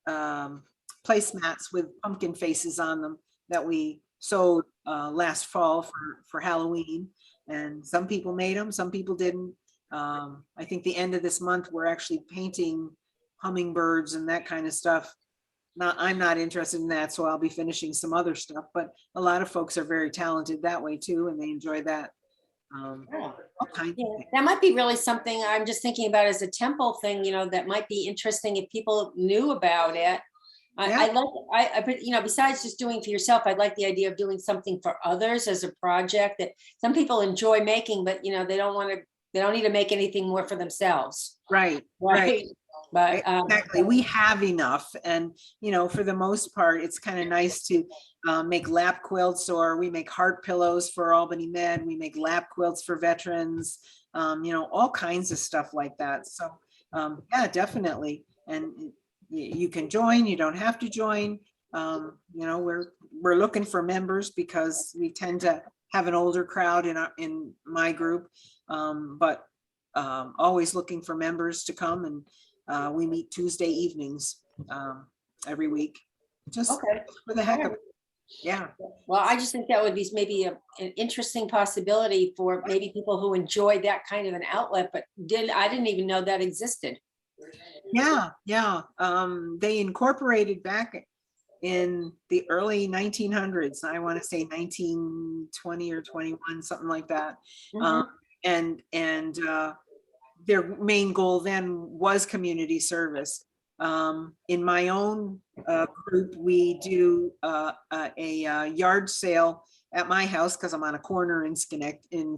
placemats with pumpkin faces on them that we sewed last fall for Halloween. And some people made them, some people didn't. I think the end of this month, we're actually painting hummingbirds and that kind of stuff. I'm not interested in that, so I'll be finishing some other stuff, but a lot of folks are very talented that way too, and they enjoy that. All kinds of Yeah, things. that might be really something I'm just thinking about as a temple thing, that might be interesting if people knew about it. I like, besides just doing for yourself, I'd like the idea of doing something for others as a project that some people enjoy making, but they don't need to make anything more for themselves. Right. But Exactly. We have enough. And, for the most part, it's kind of nice to make lap quilts, or we make heart pillows for Albany Med. We make lap quilts for veterans, all kinds of stuff like that. So, yeah, definitely. And you can join, you don't have to join. We're looking for members because we tend to have an older crowd in my group, but always looking for members to come. And we meet Tuesday evenings every week, just okay. for the heck of it. Yeah. Well, I just think that would be maybe an interesting possibility for maybe people who enjoy that kind of an outlet, but I didn't even know that existed. Yeah. They incorporated back in the early 1900s. I want to say 1920 or 21, something like that. And their main goal then was community service. In my own group, we do a yard sale at my house because I'm on a corner in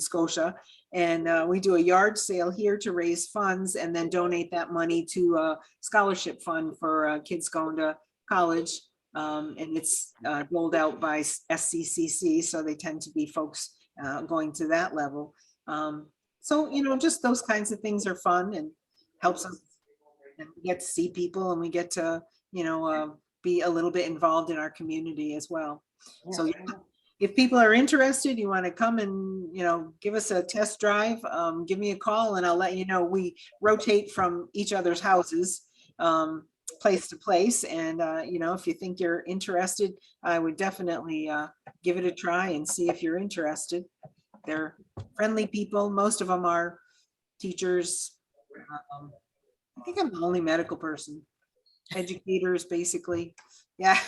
Scotia, and we do a yard sale here to raise funds and then donate that money to a scholarship fund for kids going to college. And it's rolled out by SCCC, so they tend to be folks going to that level. So, just those kinds of things are fun and helps us, and we get to see people and we get to, be a little bit involved in our community as well. So yeah, if people are interested, you want to come and, give us a test drive, give me a call and I'll let you know. We rotate from each other's houses, place to place. And, if you think you're interested, I would definitely give it a try and see if you're interested. They're friendly people. Most of them are teachers. I think I'm the only medical person. Educators, basically. Yeah,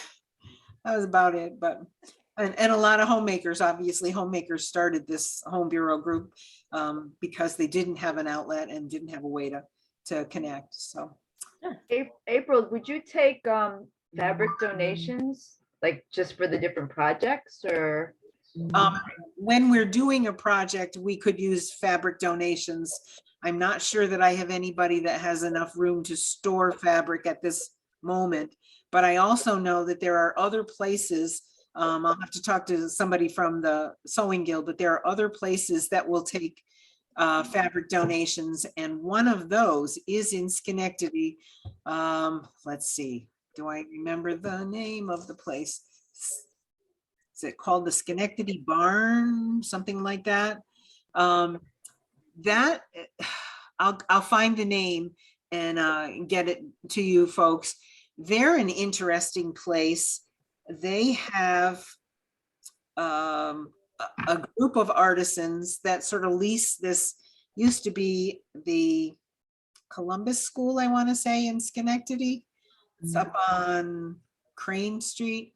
that was about it. But and a lot of homemakers. Obviously, homemakers started this home bureau group because they didn't have an outlet and didn't have a way to connect. So, April, would you take fabric donations, like just for the different projects, or? When we're doing a project, we could use fabric donations. I'm not sure that I have anybody that has enough room to store fabric at this moment, but I also know that there are other places. I'll have to talk to somebody from the Sewing Guild, but there are other places that will take fabric donations, and one of those is in Schenectady. Let's see, do I remember the name of the place? Is it called the Schenectady Barn, something like that? That I'll find the name and get it to you folks. They're an interesting place. They have a group of artisans that sort of lease this. Used to be the Columbus School, I want to say, in Schenectady. It's up on Crane Street.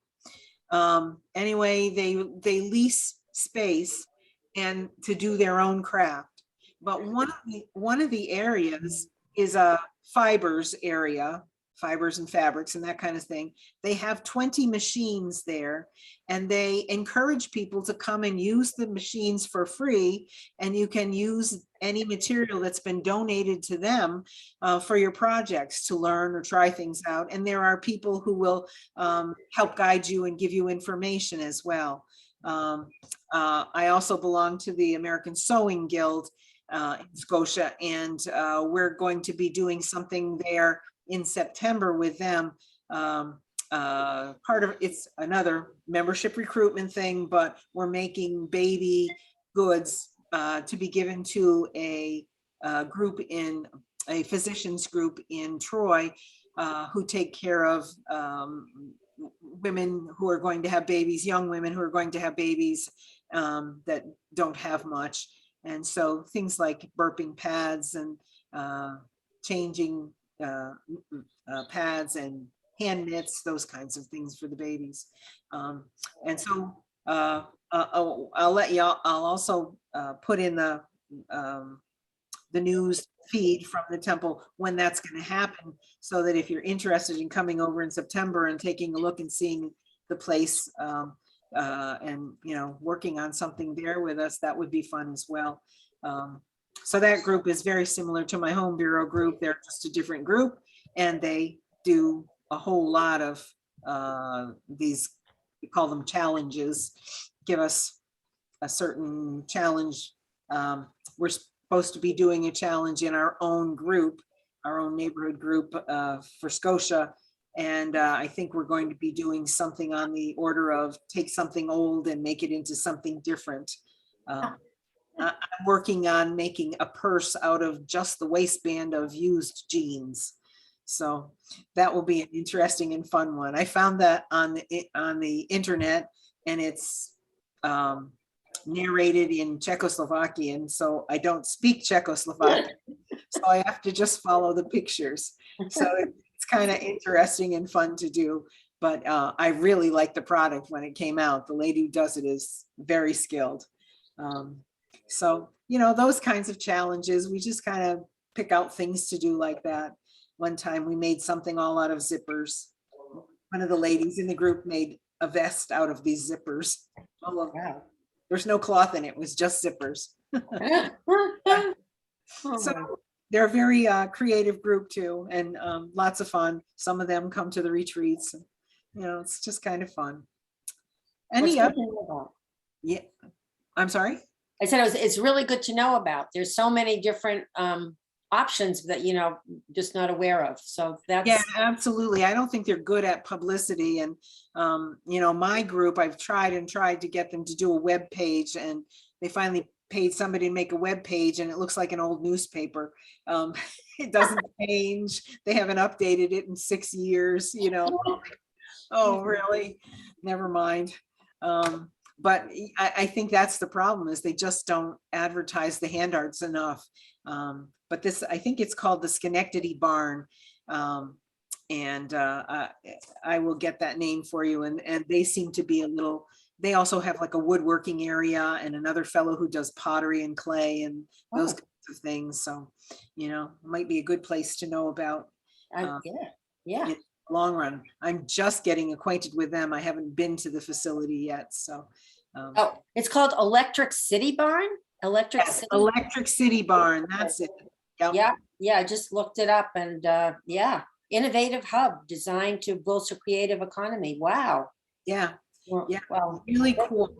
Anyway, they lease space and to do their own craft. But one of the areas is a fibers area, fibers and fabrics and that kind of thing. They have 20 machines there, and they encourage people to come and use the machines for free. And you can use any material that's been donated to them for your projects to learn or try things out. And there are people who will help guide you and give you information as well. I also belong to the American Sewing Guild in Scotia, and we're going to be doing something there in September with them. Part of it's another membership recruitment thing, but we're making baby goods to be given to a group in a physicians group in Troy who take care of women who are going to have babies, young women who are going to have babies that don't have much. And so things like burping pads and changing pads and hand knits, those kinds of things for the babies. And so I'll let y'all, I'll also put in the news feed from the temple when that's going to happen, so that if you're interested in coming over in September and taking a look and seeing the place and, you know, working on something there with us, that would be fun as well. So that group is very similar to my home bureau group. They're just a different group, and they do a whole lot of these, we call them challenges, give us a certain challenge. We're supposed to be doing a challenge in our own group, our own neighborhood group for Scotia. And I think we're going to be doing something on the order of take something old and make it into something different. I'm working on making a purse out of just the waistband of used jeans. So that will be an interesting and fun one. I found that on the internet, and it's narrated in Czechoslovakian, so I don't speak Czechoslovakian, so I have to just follow the pictures. So it's kind of interesting and fun to do, but I really like the product when it came out. The lady who does it is very skilled. So, you know, those kinds of challenges, we just kind of pick out things to do like that. One time we made something all out of zippers. One of the ladies in the group made a vest out of these zippers. There's no cloth in it, it was just zippers. So they're a very creative group too, and lots of fun. Some of them come to the retreats. You know, it's just kind of fun. Any other? Yeah, I'm sorry. I said it's really good to know about. There's so many different options that, you know, just not aware of. So that's. Yeah, absolutely. I don't think they're good at publicity. And, you know, my group, I've tried to get them to do a web page, and they finally paid somebody to make a web page, and it looks like an old newspaper. It doesn't change. They haven't updated it in 6 years, you know. Oh, really? Never mind. But I think that's the problem, is they just don't advertise the hand arts enough. But this, I think it's called the Schenectady Barn. And I will get that name for you. And they seem to be a little, they also have like a woodworking area and another fellow who does pottery and clay and those kinds of things. So, you know, it might be a good place to know about. Yeah. In the long run. I'm just getting acquainted with them. I haven't been to the facility yet. So. Oh, it's called Electric City Barn? Electric Yes, City. Electric City Barn, that's it. Yep. Yeah, I just looked it up, and yeah, innovative hub designed to bolster creative economy. Wow. Yeah, yeah, Well, really cool.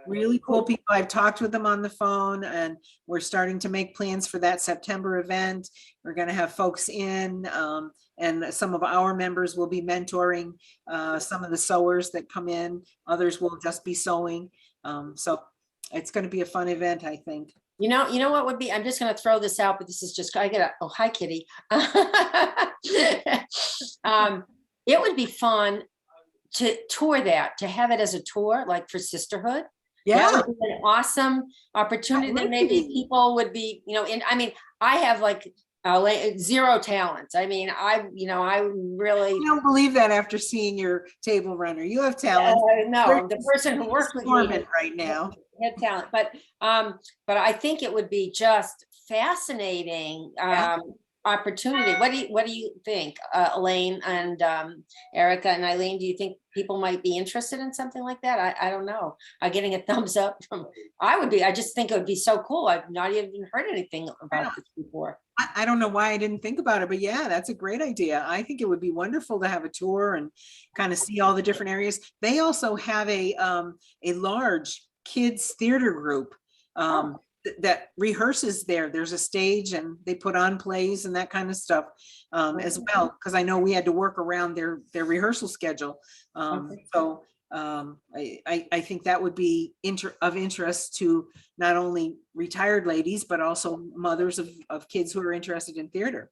Really cool people. I've talked with them on the phone, and we're starting to make plans for that September event. We're going to have folks in, and some of our members will be mentoring some of the sewers that come in. Others will just be sewing. So it's going to be a fun event, I think. You know what would be, I'm just going to throw this out, but this is just, I get a, oh, hi, Kitty. It would be fun to tour that, to have it as a tour, like for sisterhood. Yeah. That would be an awesome opportunity that maybe people would be, you know, I mean, I have like zero talents. I mean, I really. I don't believe that after seeing your table runner. You have talent. No, the person who works with me right now. Had talent, but I think it would be just fascinating. Yeah. opportunity. What do you think, Elaine and Erica and Eileen? Do you think people might be interested in something like that? I don't know. I'm getting a thumbs up from, I just think it would be so cool. I've not even heard anything about this before. I don't know why I didn't think about it, but yeah, that's a great idea. I think it would be wonderful to have a tour and kind of see all the different areas. They also have a large kids theater group that rehearses there. There's a stage and they put on plays and that kind of stuff as well. Because I know we had to work around their rehearsal schedule. So I think that would be of interest to not only retired ladies, but also mothers of kids who are interested in theater.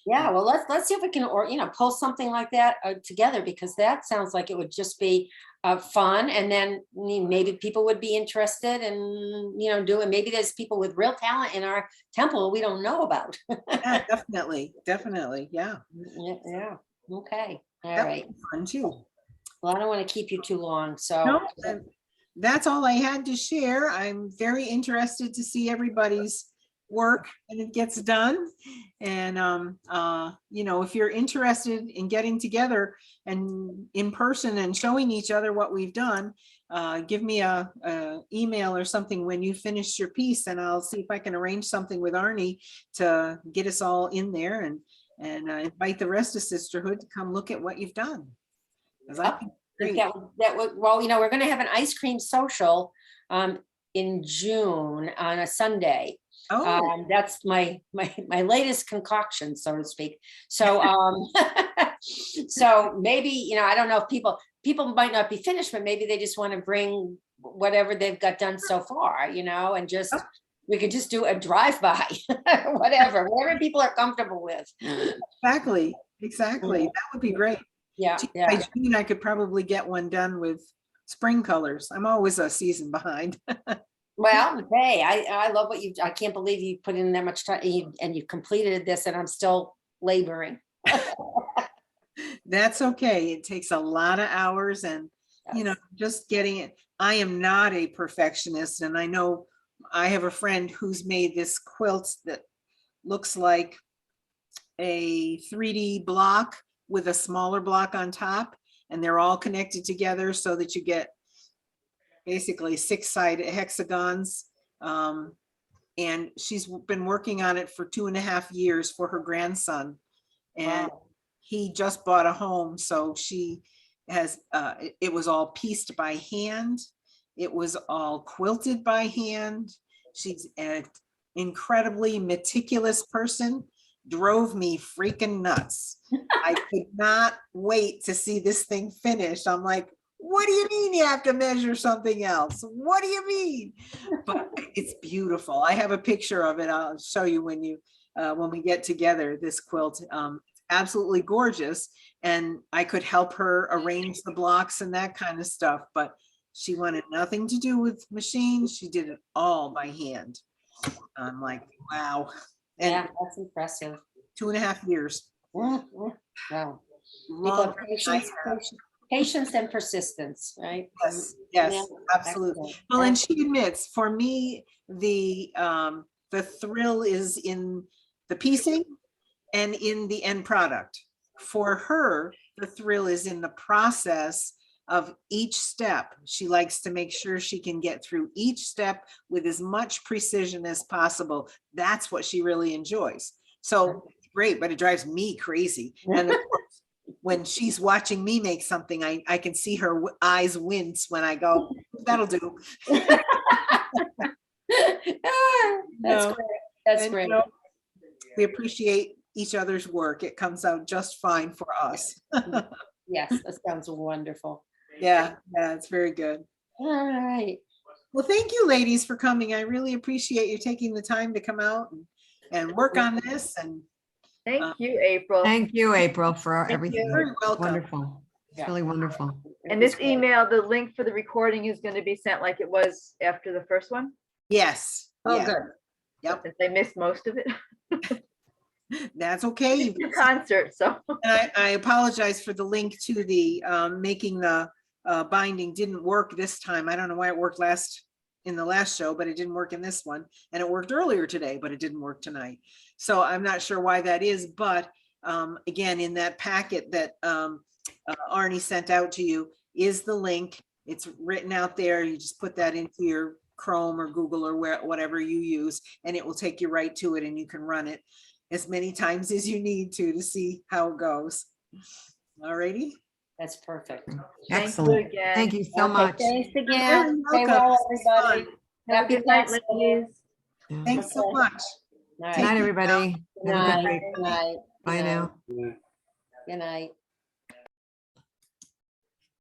Yeah, well, let's see if we can, or pull something like that together, because that sounds like it would just be fun, and then maybe people would be interested in doing. Maybe there's people with real talent in our temple we don't know about. Yeah, definitely, yeah. Yeah. Okay. All That right. would be fun too. Well, I don't want to keep you too long, so. No, that's all I had to share. I'm very interested to see everybody's work and it gets done. And, if you're interested in getting together and in person and showing each other what we've done, give me a email or something when you finish your piece, and I'll see if I can arrange something with Arnie to get us all in there and invite the rest of Sisterhood to come look at what you've done. 'Cause I think think great. that would, well, we're going to have an ice cream social in June on a Sunday. Oh, That's my latest concoction, so to speak. So so maybe, I don't know if people might not be finished, but maybe they just want to bring whatever they've got done so far, and just we could just do a drive-by, whatever people are comfortable with. exactly. That would be great. Yeah, By June, I could probably get one done with spring colors. I'm always a season behind. Well, hey, I love what I can't believe you put in that much time and you completed this, and I'm still laboring. That's okay. It takes a lot of hours and, just getting it. I am not a perfectionist, and I know I have a friend who's made this quilt that looks like a 3D block with a smaller block on top, and they're all connected together so that you get basically 6-sided hexagons. And she's been working on it for 2.5 years for her grandson. And he just bought a home. So she has, it was all pieced by hand. It was all quilted by hand. She's an incredibly meticulous person. Drove me freaking nuts. I could not wait to see this thing finished. I'm like, what do you mean you have to measure something else? What do you mean? But it's beautiful. I have a picture of it. I'll show you when we get together, this quilt. Absolutely gorgeous. And I could help her arrange the blocks and that kind of stuff, but she wanted nothing to do with machines. She did it all by hand. I'm like, wow. And yeah, that's impressive. 2.5 years. Wow. Long Patience and persistence, right? Yes, Yeah, absolutely. excellent. Well, and she admits, for me, the thrill is in the piecing and in the end product. For her, the thrill is in the process of each step. She likes to make sure she can get through each step with as much precision as possible. That's what she really enjoys. So great, but it drives me crazy. And of course, when she's watching me make something, I can see her eyes wince when I go, that'll do. That's great. That's great. We appreciate each other's work. It comes out just fine for us. Yes, that sounds wonderful. Yeah, it's very good. All right. Well, thank you, ladies, for coming. I really appreciate you taking the time to come out and work on this. And Thank you, April. Thank you, April, for Thank everything. you. very welcome. Wonderful. It's Yeah. really wonderful. And this email, the link for the recording is going to be sent like it was after the first one? Yes. Oh, yeah, good. Yep. Since I missed most of it. That's okay. It's a concert, so. And I apologize for the link to the making the binding didn't work this time. I don't know why it worked last in the last show, but it didn't work in this one. And it worked earlier today, but it didn't work tonight. So I'm not sure why that is, but again, in that packet that Arnie sent out to you is the link. It's written out there. You just put that into your Chrome or Google or whatever you use, and it will take you right to it, and you can run it as many times as you need to see how it goes. All righty. That's perfect. Thank you Excellent. again. Thank you so Okay, much. Thanks You're again. very Stay welcome. well, This was everybody. fun. Have a Happy good night, Thanksgiving. ladies. Yeah. Thanks so Okay. much. All Good right. night, everybody. Good Have a good night. week. Good night. Bye Good now. night. Good night.